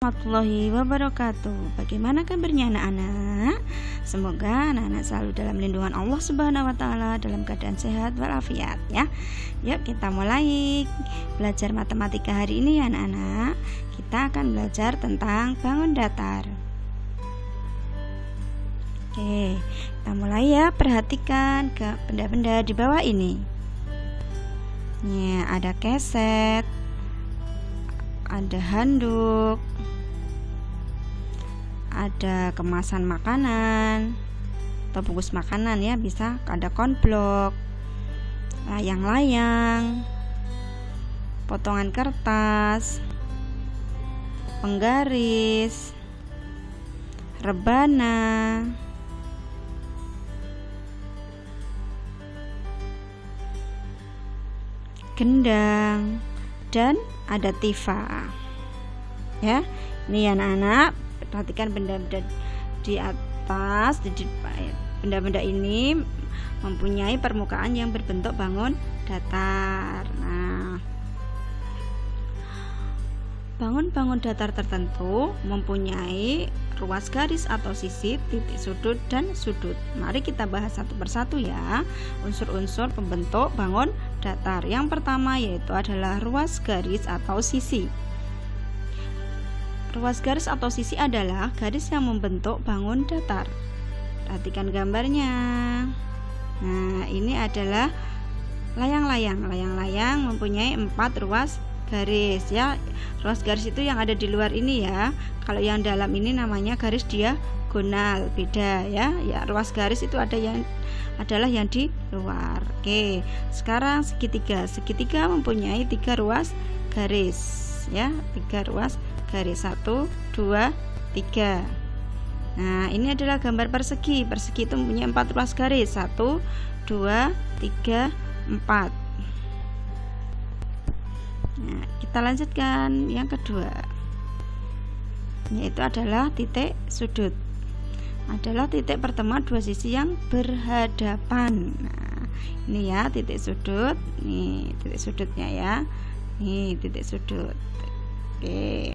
warahmatullahi wabarakatuh. Bagaimana kabarnya anak-anak? Semoga anak-anak selalu dalam lindungan Allah Subhanahu wa taala, dalam keadaan sehat walafiat ya. Yuk kita mulai belajar matematika hari ini ya anak-anak. Kita akan belajar tentang bangun datar. Oke, kita mulai ya. Perhatikan ke benda-benda di bawah ini. Ya, ada keset, ada handuk, ada kemasan makanan atau bungkus makanan ya, bisa ada konblok, layang-layang, potongan kertas, penggaris, rebana, gendang, dan ada tifa ya. Ini anak-anak perhatikan benda-benda di atas. Benda-benda ini mempunyai permukaan yang berbentuk bangun datar. Nah, bangun datar tertentu mempunyai ruas garis atau sisi, titik sudut, dan sudut. Mari kita bahas satu persatu ya, unsur-unsur pembentuk bangun datar. Yang pertama yaitu adalah ruas garis atau sisi. Ruas garis atau sisi adalah garis yang membentuk bangun datar. Perhatikan gambarnya. Nah, ini adalah layang-layang. Layang-layang mempunyai 4 ruas garis ya. Ruas garis itu yang ada di luar ini ya. Kalau yang dalam ini namanya garis diagonal, beda ya. Ya, ruas garis itu adalah yang di luar. Oke, sekarang segitiga. Segitiga mempunyai 3 ruas garis ya. 3 ruas garis, 1, 2, 3. Nah, ini adalah gambar persegi. Persegi itu mempunyai 4 ruas garis, 1, 2, 3, 4. Nah, kita lanjutkan yang kedua, yaitu adalah titik sudut. Adalah titik pertemuan dua sisi yang berhadapan. Nah, ini ya titik sudut. Nih titik sudutnya ya. Nih titik sudut. Oke.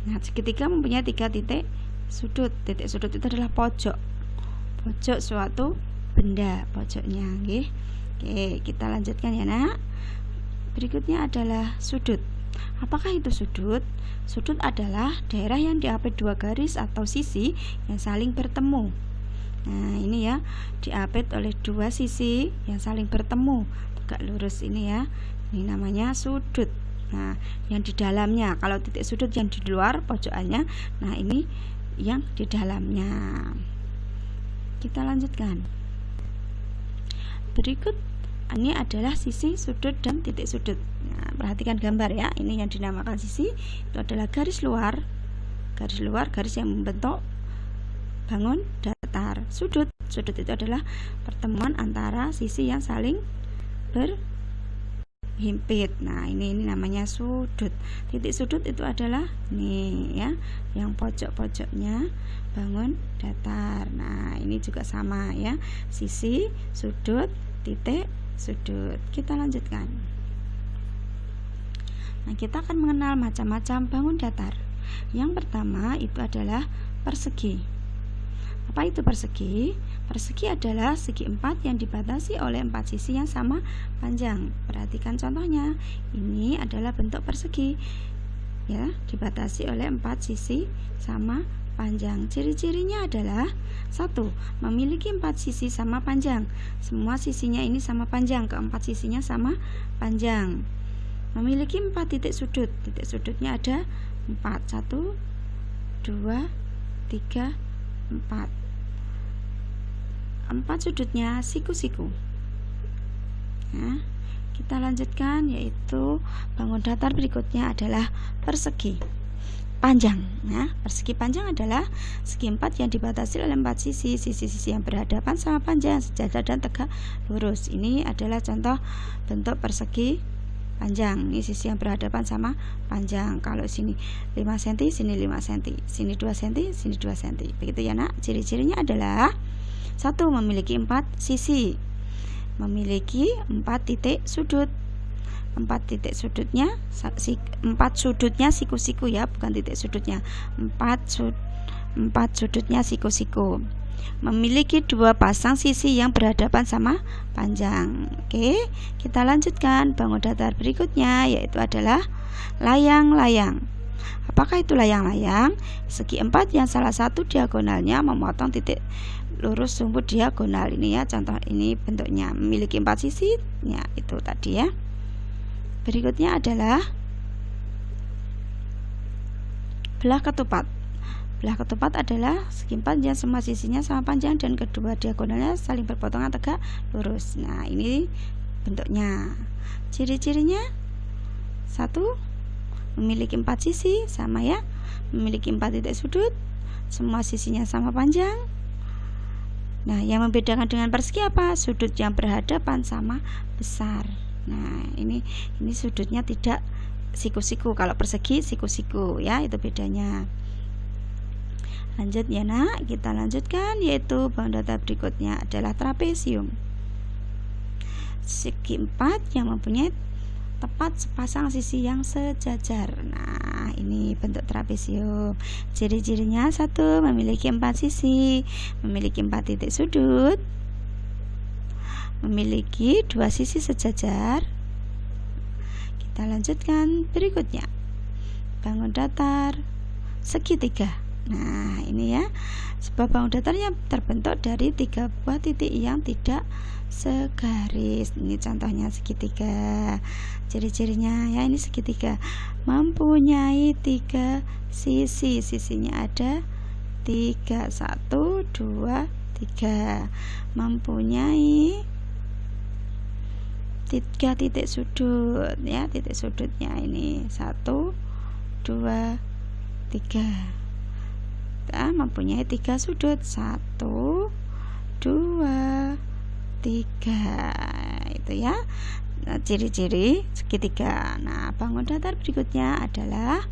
Nah, segitiga mempunyai 3 titik sudut. Titik sudut itu adalah pojok suatu benda, pojoknya. Oke, kita lanjutkan ya nak. Berikutnya adalah sudut. Apakah itu sudut? Sudut adalah daerah yang diapit 2 garis atau sisi yang saling bertemu. Nah, ini ya, diapit oleh 2 sisi yang saling bertemu, tegak lurus ini ya. Ini namanya sudut. Nah, yang di dalamnya, kalau titik sudut yang di luar pojokannya, nah ini yang di dalamnya. Kita lanjutkan. Berikut ini adalah sisi, sudut, dan titik sudut. Nah, perhatikan gambar ya. Ini yang dinamakan sisi, itu adalah garis luar, garis yang membentuk bangun datar. Sudut itu adalah pertemuan antara sisi yang saling berhimpit. Nah, ini namanya sudut. Titik sudut itu adalah nih ya, yang pojok-pojoknya bangun datar. Nah, ini juga sama ya, sisi, sudut, titik sudut. Kita lanjutkan. Nah, kita akan mengenal macam-macam bangun datar. Yang pertama itu adalah persegi. Apa itu persegi? Persegi adalah segi 4 yang dibatasi oleh 4 sisi yang sama panjang. Perhatikan contohnya. Ini adalah bentuk persegi ya, dibatasi oleh 4 sisi sama panjang. Ciri-cirinya adalah 1. Memiliki 4 sisi sama panjang. Semua sisinya ini sama panjang, keempat sisinya sama panjang. Memiliki 4 titik sudut. Titik sudutnya ada 4. 1, 2, 3, 4. 4 sudutnya siku-siku. Nah, kita lanjutkan, yaitu bangun datar berikutnya adalah persegi panjang. Nah, persegi panjang adalah segi 4 yang dibatasi oleh 4 sisi. Sisi-sisi yang berhadapan sama panjang, sejajar dan tegak lurus. Ini adalah contoh bentuk persegi panjang. Ini sisi yang berhadapan sama panjang. Kalau sini 5 cm, sini 5 cm, sini 2 cm, sini 2 cm. Begitu ya nak. Ciri-cirinya adalah 1. Memiliki 4 sisi, memiliki 4 titik sudut, 4 titik sudutnya, 4 sudutnya siku-siku ya, bukan titik sudutnya. 4 sudutnya siku-siku. Memiliki 2 pasang sisi yang berhadapan sama panjang. Oke, kita lanjutkan bangun datar berikutnya, yaitu adalah layang-layang. Apakah itu layang-layang? Segi 4 yang salah satu diagonalnya memotong titik lurus sumbu diagonal. Ini ya contoh, ini bentuknya memiliki 4 sisi ya, itu tadi ya. Berikutnya adalah belah ketupat. Belah ketupat adalah segi 4 yang semua sisinya sama panjang dan kedua diagonalnya saling berpotongan tegak lurus. Nah, ini bentuknya. Ciri-cirinya: 1, memiliki 4 sisi sama ya, memiliki 4 titik sudut, semua sisinya sama panjang. Nah, yang membedakan dengan persegi apa? Sudut yang berhadapan sama besar. Nah, ini sudutnya tidak siku-siku. Kalau persegi siku-siku ya, itu bedanya. Lanjut ya nak, kita lanjutkan, yaitu bangun datar berikutnya adalah trapesium. Segi 4 yang mempunyai tepat sepasang sisi yang sejajar. Nah, ini bentuk trapesium. Ciri-cirinya: 1, memiliki 4 sisi, memiliki 4 titik sudut, memiliki 2 sisi sejajar. Kita lanjutkan berikutnya, bangun datar segitiga. Nah, ini ya, sebuah bangun datar yang terbentuk dari 3 buah titik yang tidak segaris. Ini contohnya segitiga. Ciri-cirinya ya, ini segitiga mempunyai 3 sisi. Sisinya ada 3, 1, 2, 3. Mempunyai 3 titik sudut ya, titik sudutnya ini 1, 2, 3. Kita mempunyai 3 sudut, 1, 2, 3. Itu ya, nah, ciri-ciri segitiga. Nah, bangun datar berikutnya adalah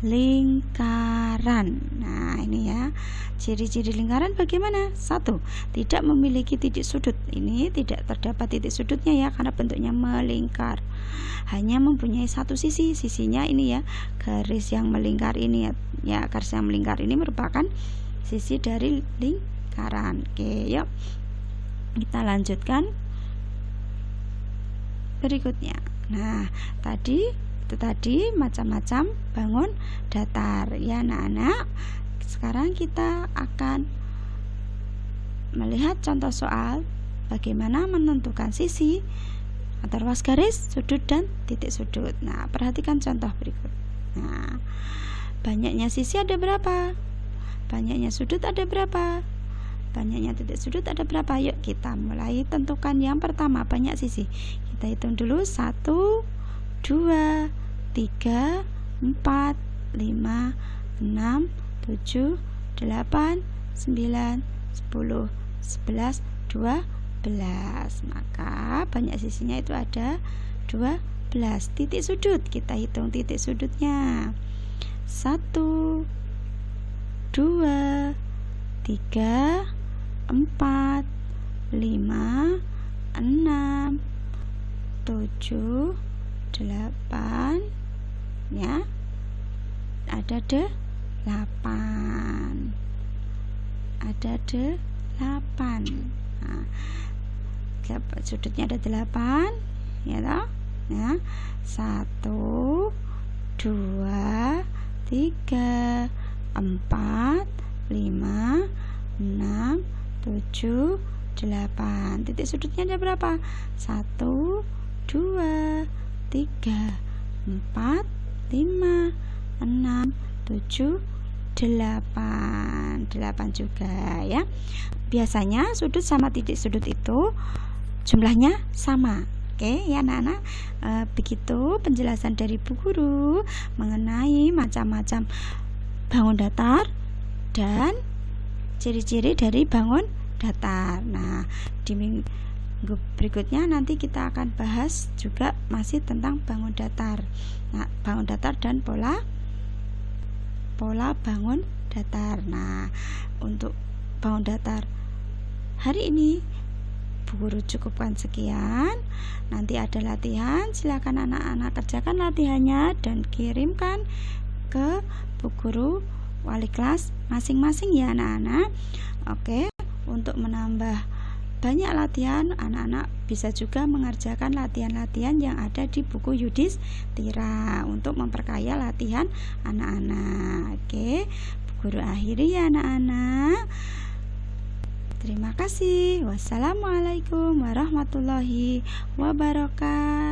lingkaran. Nah, ini ya, ciri-ciri lingkaran bagaimana? 1, tidak memiliki titik sudut. Ini tidak terdapat titik sudutnya ya, karena bentuknya melingkar. Hanya mempunyai 1 sisi. Sisinya ini ya, garis yang melingkar ini ya, garis yang melingkar ini merupakan sisi dari lingkaran. Oke, yuk kita lanjutkan berikutnya. Nah, itu tadi macam-macam bangun datar ya anak-anak. Sekarang kita akan melihat contoh soal bagaimana menentukan sisi atau ruas garis, sudut dan titik sudut. Nah, perhatikan contoh berikut. Nah, banyaknya sisi ada berapa? Banyaknya sudut ada berapa? Banyaknya titik sudut ada berapa? Yuk kita mulai tentukan. Yang pertama, banyak sisi. Kita hitung dulu, 1, 2, 3, 4, 5, 6, 7, 8, 9, 10, 11, 12. Maka banyak sisinya itu ada 12. Titik sudut, kita hitung titik sudutnya. 1, 2, 3, 4, 5, 6, 7, 8 ya, ada 8, ada 8. Nah, sudutnya ada 8 ya toh ya. 1, 2, 3, 4, 5, 6, 7, 8. Titik sudutnya ada berapa? 1, 2, 3, 4, 5, 6, 7, 8. 8 juga ya. Biasanya sudut sama titik sudut itu jumlahnya sama. Oke ya anak-anak, begitu penjelasan dari Bu Guru mengenai macam-macam bangun datar dan ciri-ciri dari bangun datar. Nah, di minggu berikutnya nanti kita akan bahas juga masih tentang bangun datar. Nah, bangun datar dan pola bangun datar. Nah, untuk bangun datar hari ini Bu Guru cukupkan sekian. Nanti ada latihan, silakan anak-anak kerjakan latihannya dan kirimkan ke Bu Guru wali kelas masing-masing ya anak-anak. Oke, untuk menambah banyak latihan, anak-anak bisa juga mengerjakan latihan-latihan yang ada di buku Yudhistira untuk memperkaya latihan anak-anak. Oke, Bu Guru akhiri ya anak-anak. Terima kasih. Wassalamualaikum warahmatullahi wabarakatuh.